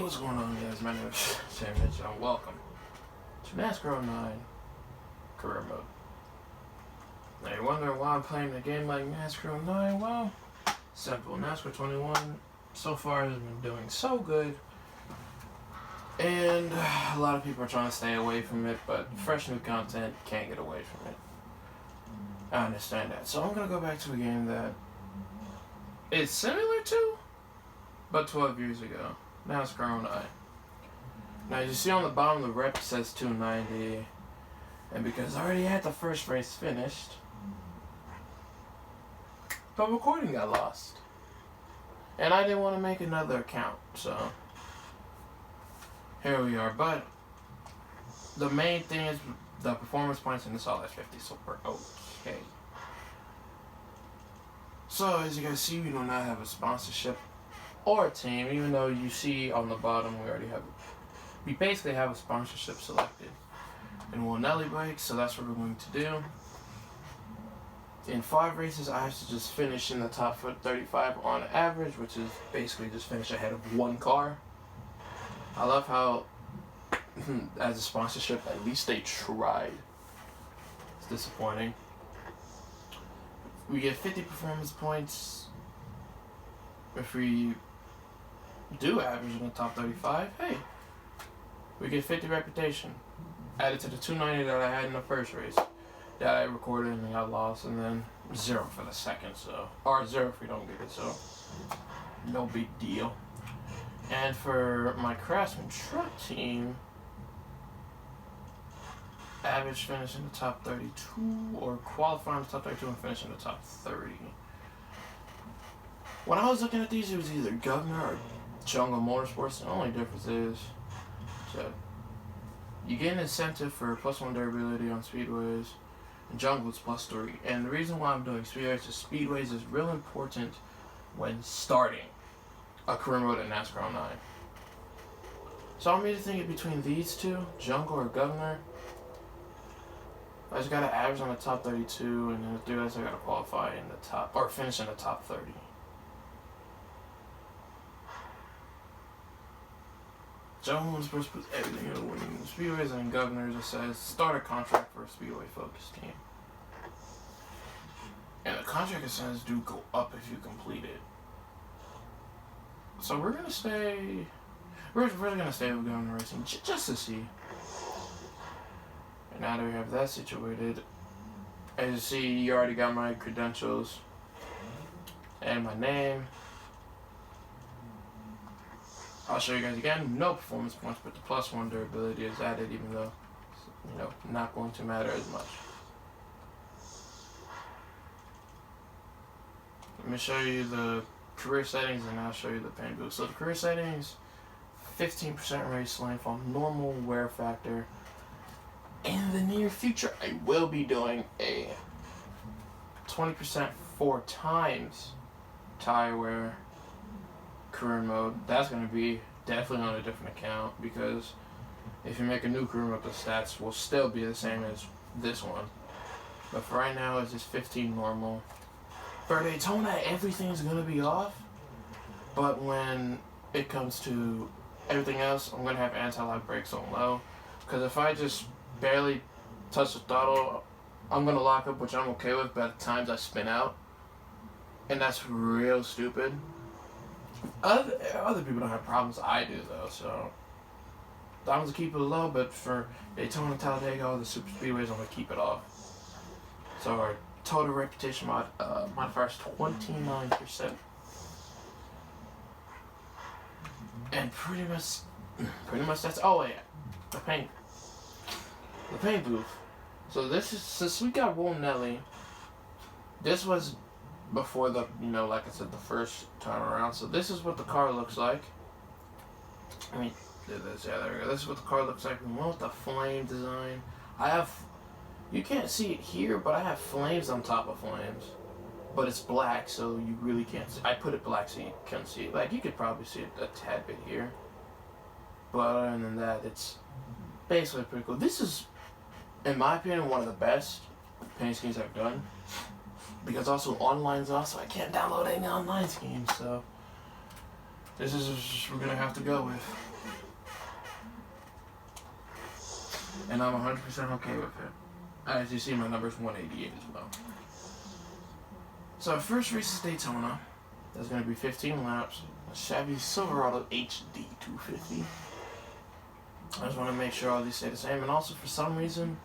what's going on, guys? My name is Sam Mitchell, and welcome to NASCAR 09 Career Mode. Now, you're wondering why I'm playing a game like NASCAR 09? Well, simple. NASCAR 21 so far has been doing so good, and a lot of people are trying to stay away from it, but fresh new content can't get away from it. I understand that. So I'm going to go back to a game that is similar to, but 12 years ago. NASCAR 09. Now, as you see on the bottom of the rep, it says 290. And because I already had the first race finished, the recording got lost. And I didn't want to make another account, so here we are. But the main thing is the performance points, and it's all at 50, so we're okay. So, as you guys see, we do not have a sponsorship or a team, even though you see on the bottom we basically have a sponsorship selected. And we'll Nelly bike, so that's what we're going to do. In 5 races, I have to just finish in the top 35 on average, which is basically just finish ahead of one car. I love how, as a sponsorship, at least they tried. It's disappointing. We get 50 performance points if we do average in the top 35. Hey, we get 50 reputation added to the 290 that I had in the first race that I recorded and got lost, and then 0 for the second, so, or 0 if we don't get it, so no big deal. And for my Craftsman truck team, average finish in the top 32, or qualify in the top 32 and finish in the top 30. When I was looking at these, it was either Governor or Jungle Motorsports. The only difference is that you get an incentive for +1 durability on speedways, and Jungle is +3. And the reason why I'm doing speedways is speedways is real important when starting a career mode in NASCAR 09. So I'm either thinking between these two, Jungle or Governor. I just gotta average on the top 32, and then to do this, I gotta qualify in the top, or finish in the top 30. Jones puts everything in the winning speedways, and Governors, it says start a contract for a speedway focused team. And the contract incentives do go up if you complete it. So we're gonna stay. We're gonna stay with Governor Racing just to see. And now that we have that situated, as you see, you already got my credentials and my name. I'll show you guys again. No performance points, but the +1 durability is added, even though it's, not going to matter as much. Let me show you the career settings, and I'll show you the paint boost. So the career settings: 15% race length on normal wear factor. In the near future, I will be doing a 20% 4 times tire wear career mode. That's going to be definitely on a different account, because if you make a new career mode, the stats will still be the same as this one. But for right now, it's just 15 normal. For Daytona, everything's going to be off, but when it comes to everything else, I'm going to have anti-lock brakes on low, because if I just barely touch the throttle, I'm going to lock up, which I'm okay with, but at times I spin out, and that's real stupid. Other people don't have problems. I do, though, so I'm going to keep it low, but for Daytona, Talladega, all the super speedways, I'm going to keep it off. So our total reputation modifier is 29%. And pretty much that's, oh yeah, the paint booth. So this is, since we got Will Nelly, this was before the, like I said, the first time around. So this is what the car looks like. Let me do this. Yeah, there we go. This is what the car looks like. We went with the flame design. You can't see it here, but I have flames on top of flames. But it's black, so you really can't see. I put it black so you can't see it. Like, you could probably see it a tad bit here. But other than that, it's basically pretty cool. This is, in my opinion, one of the best paint schemes I've done. Because also online's off, so I can't download any online schemes, so This is just we're gonna have to go with. And I'm 100% okay with it. As you see, my number's 188 as well. So our first race is Daytona. That's going to be 15 laps. A Chevy Silverado HD 250. I just want to make sure all these stay the same. And also, for some reason,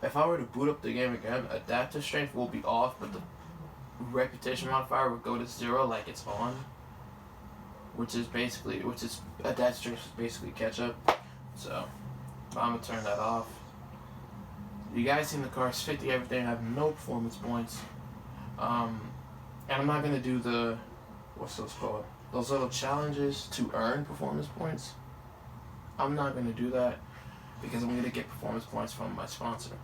if I were to boot up the game again, adaptive strength will be off, but the repetition modifier would go to 0 like it's on. Which is adaptive strength is basically catch up. So, I'm going to turn that off. You guys seen the car's 50 everything. I have no performance points. And I'm not going to do the, what's those called? Those little challenges to earn performance points. I'm not going to do that because I'm going to get performance points from my sponsor.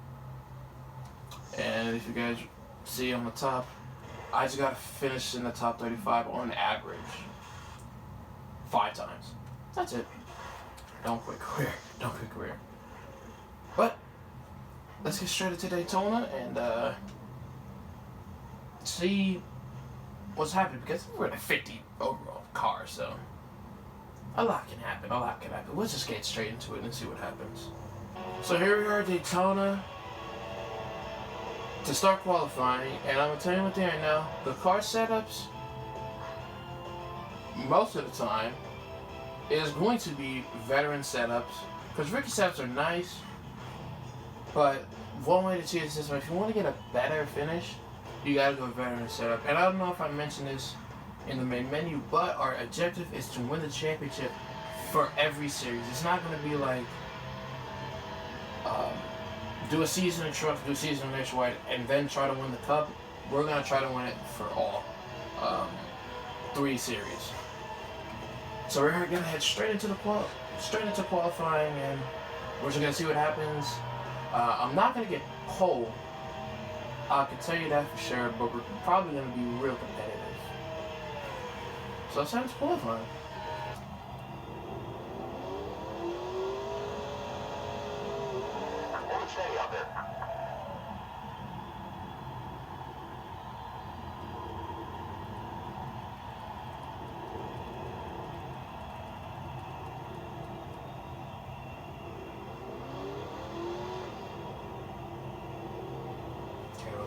And if you guys see on the top, I just got to finish in the top 35 on average 5 times. That's it. Don't quit career. Don't quit career. But let's get straight into Daytona and see what's happening, because we're in a 50 overall car, so a lot can happen. Let's just get straight into it and see what happens. So here we are at Daytona to start qualifying, and I'm going to tell you one thing right now. The car setups, most of the time, is going to be veteran setups, because rookie setups are nice, but one way to cheat the system, if you want to get a better finish, you gotta go veteran setup. And I don't know if I mentioned this in the main menu, but our objective is to win the championship for every series. It's not gonna be like do a season in truck, do a season in nationwide, and then try to win the cup. We're gonna try to win it for all 3 series. So we're gonna head straight into qualifying, and we're just gonna see what happens. I'm not gonna get pole. I can tell you that for sure, but we're probably going to be real competitive. So let's have this qualifying.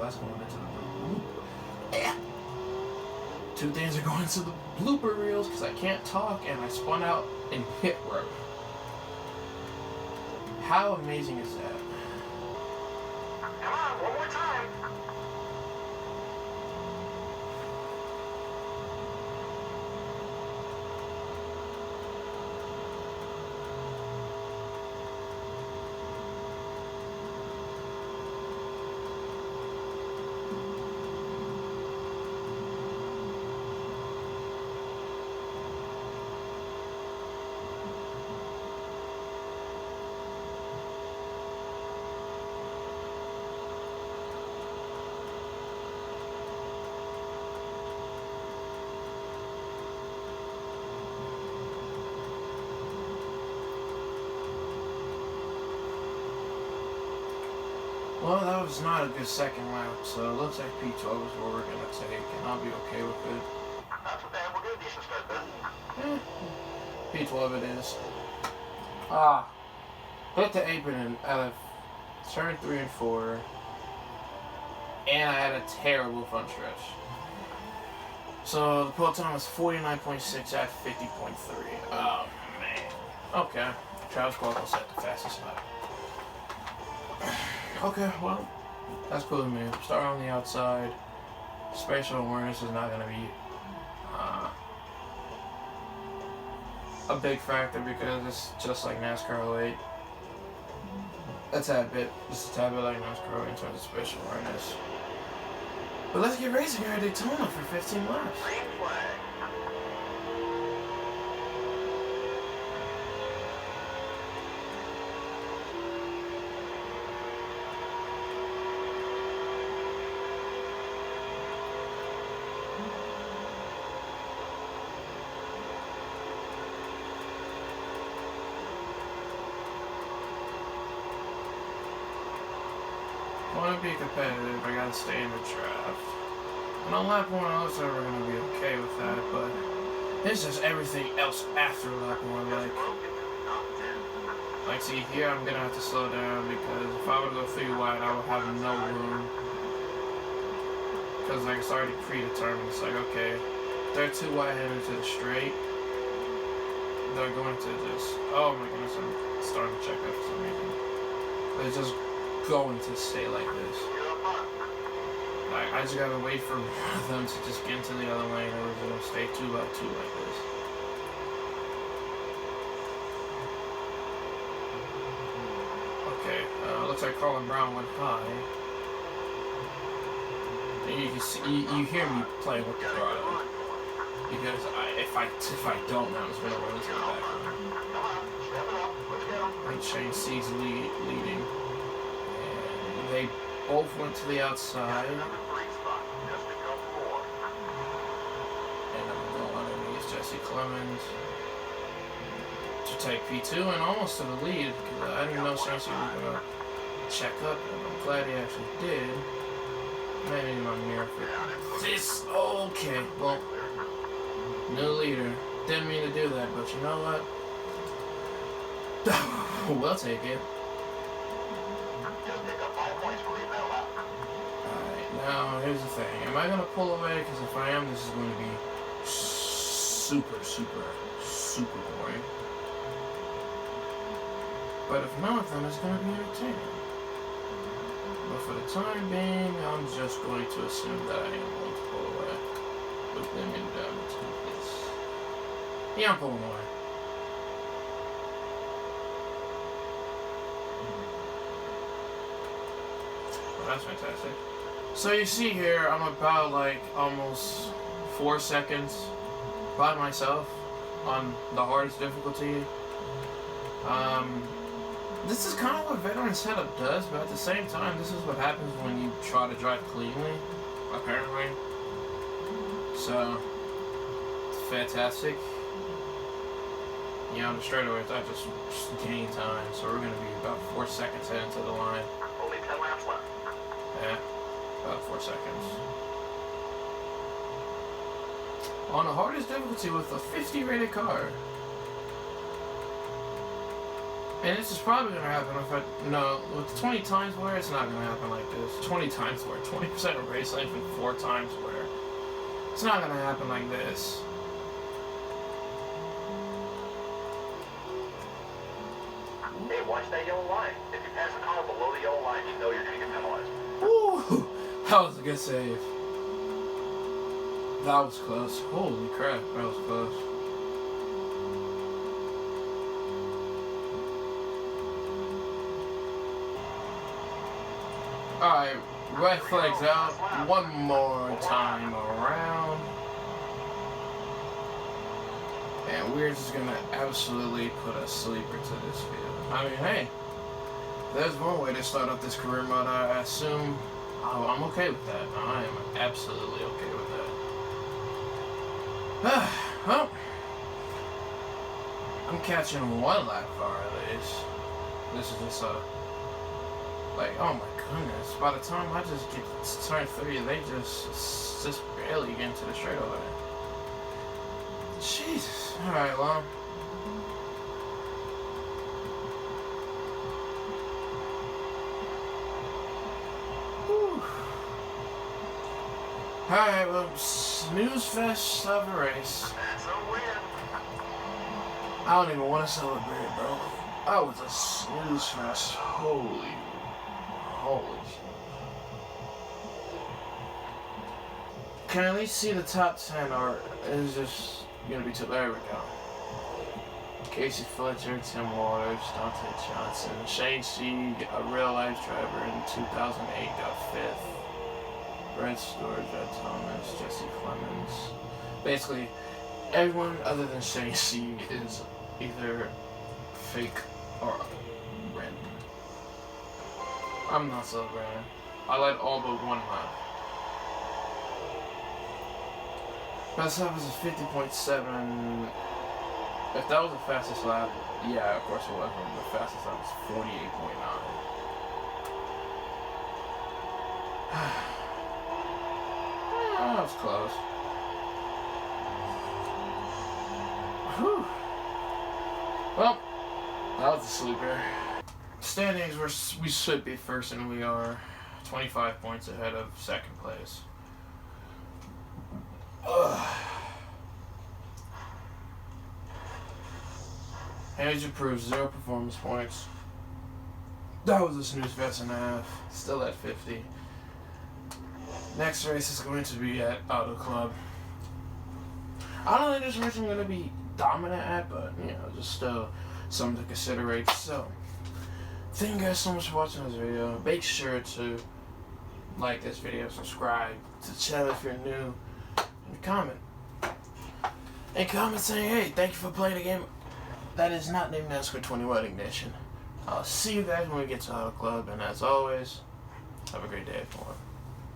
That's going into the blooper. 2 things are going into the blooper reels because I can't talk and I spun out in pit road. How amazing is that? Come on, one more time. Well, that was not a good second lap, so it looks like P12 is what we're going to take, and I'll be okay with it. Not so bad, we're good, decent start, P12 it is. Hit the apron out of turn 3 and 4, and I had a terrible front stretch. So the pull time was 49.6 at 50.3. Oh, man. Okay. Travis Qualcomm set the fastest lap. Okay, well, that's cool to me. Start on the outside. Spatial awareness is not going to be a big factor because it's just like NASCAR 08. That's a bit, just a tad bit like NASCAR 08 in terms of spatial awareness. But let's get racing here at Daytona for 15 laps. Green flag. I want to be competitive, I gotta stay in the draft. And on lap 1, it looks like we're gonna be okay with that, but It's just everything else after lap 1. Like, see, here I'm gonna have to slow down because if I were to go 3 wide, I would have no room. Because, like, it's already predetermined. It's like, okay, they're 2 wide heading to the straight. They're going to just, oh my goodness, I'm starting to check that for some reason. They're just going to stay like this. Like, I just gotta wait for them to just get into the other lane, or they're gonna stay 2 by 2 like this. Okay, looks like Colin Brown went high. You can see, you hear me playing with the throttle. Because if I don't, I'm just gonna run into the back. And Shane C's leading. And they both went to the outside. And I'm going underneath Jesse Clemens to take P2 and almost to the lead because I didn't know Shane C was gonna check up, and I'm glad he actually did. Maybe my mirror for this. Okay, well, new leader. Didn't mean to do that, but you know what? We'll take it. Alright, now here's the thing. Am I going to pull away? Because if I am, this is going to be super, super, super boring. But if not, then it's going to be entertaining. But for the time being, I'm just going to assume that I am going to pull away. With them in down to this. Yeah, I'm pulling away. Well, that's fantastic. So you see here, I'm about like almost 4 seconds by myself on the hardest difficulty. This is kind of what veteran setup does, but at the same time, this is what happens when you try to drive cleanly, apparently. So, it's fantastic. Yeah, on the straightaways, I just gained time, so we're going to be about 4 seconds heading to the line. Only 10 laps left. Yeah, about 4 seconds. On the hardest difficulty with a 50 rated car. And this is probably going to happen if no, with 20 times wear, it's not going to happen like this. 20 times wear, 20% of race length and 4 times wear. It's not going to happen like this. Hey, watch that yellow line. If you pass a car below the yellow line, you know you're going to get penalized. Woo! That was a good save. That was close. Holy crap, that was close. Alright, red flags out. One more time around. And we're just gonna absolutely put a sleeper to this field. I mean, hey, there's one way to start off this career mode. I assume I'm okay with that. I am absolutely okay with that. Well, I'm catching 1 lap car at least. This is just like, oh my goodness. By the time I just get to turn 3, they just barely get into the straightaway. Jesus. Alright, well. Alright, well, snooze fest of a race. That's a win. I don't even want to celebrate, bro. That was a snooze fest. Holy shit. Can I at least see the top 10, or is this gonna be too? There we go. Casey Fletcher, Tim Waters, Dante Johnson, Shane C, a real life driver in 2008, got 5th. Red Stewart, Judd Thomas, Jesse Clemens. Basically, everyone other than Shane C is either fake or random. I'm not celebrating. I led all but 1 lap. Best lap was a 50.7. If that was the fastest lap, yeah, of course it was. But the fastest lap was 48.9. That was close. Well, that was a sleeper. Standings, we should be first, and we are 25 points ahead of second place. Age approved, 0 performance points. That was a snooze fest and a half. Still at 50. Next race is going to be at Auto Club. I don't think this race I'm going to be dominant at, but, you know, just still something to consider. So, thank you guys so much for watching this video. Make sure to like this video, subscribe to the channel if you're new, and comment. And comment saying, hey, thank you for playing a game that is not named NASCAR 21 Ignition. I'll see you guys when we get to Auto Club, and as always, have a great day, everyone.